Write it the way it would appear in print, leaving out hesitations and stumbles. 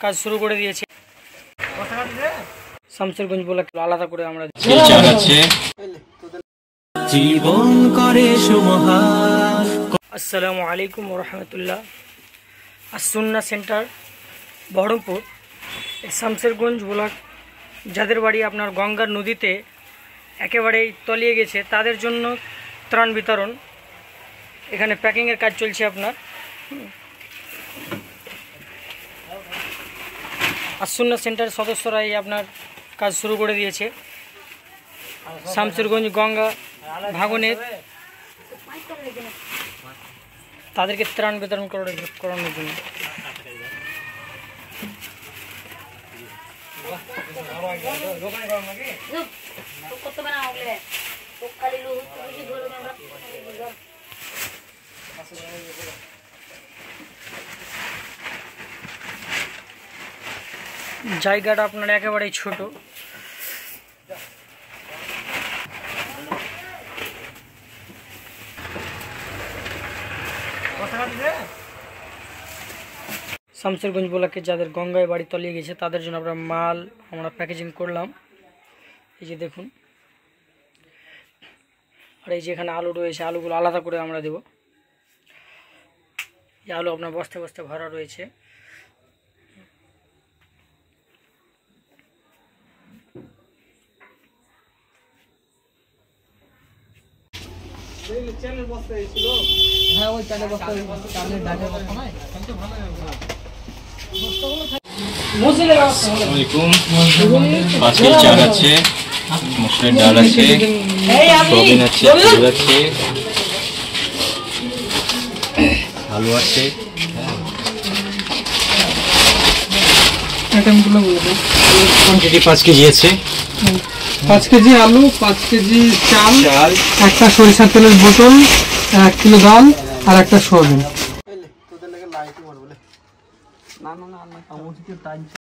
কাজ শুরু করে দিয়েছে। শামসেরগঞ্জ বলে আলাদা করে আমরা জীবন করে সুমহান। আসসালামু আলাইকুম ওয়া রাহমাতুল্লাহ। আসুন্নাহ সেন্টার বহরমপুর শামসেরগঞ্জ ব্লক, যাদের বাড়ি আপনার গঙ্গার নদীতে একেবারেই তলিয়ে গেছে তাদের জন্য ত্রাণ বিতরণ। এখানে প্যাকিংয়ের কাজ চলছে আপনার। আসুন্নাহ সেন্টার সদস্যরাই আপনার কাজ শুরু করে দিয়েছে। শামসেরগঞ্জ গঙ্গা ভাঙনের তাদেরকে ত্রাণ বিতরণ করানোর জন্য। জায়গাটা আপনার একেবারেই ছোট। শামসেরগঞ্জ ব্লকে যাদের গঙ্গায় বাড়ি তলিয়ে গেছে তাদের জন্য আমরা প্যাকেজিং করলাম। এই যে দেখুন, আর এই যে এখানে আলু রয়েছে, আলুগুলো আলাদা করে আমরা দেব। এই আলু আপনার বস্তায় বস্তায় ভরা রয়েছে। আজকে চাল আছে, মসুরের ডাল আছে, সয়াবিন আছে, আলু আছে, আলু আছে। কোয়ান্টিটি 5 কেজি আছে। 5 কেজি আলু, 5 কেজি চাল, একটা সরিষার তেলের বোতল, 1 কিলো ডাল আর একটা সয়াবিন।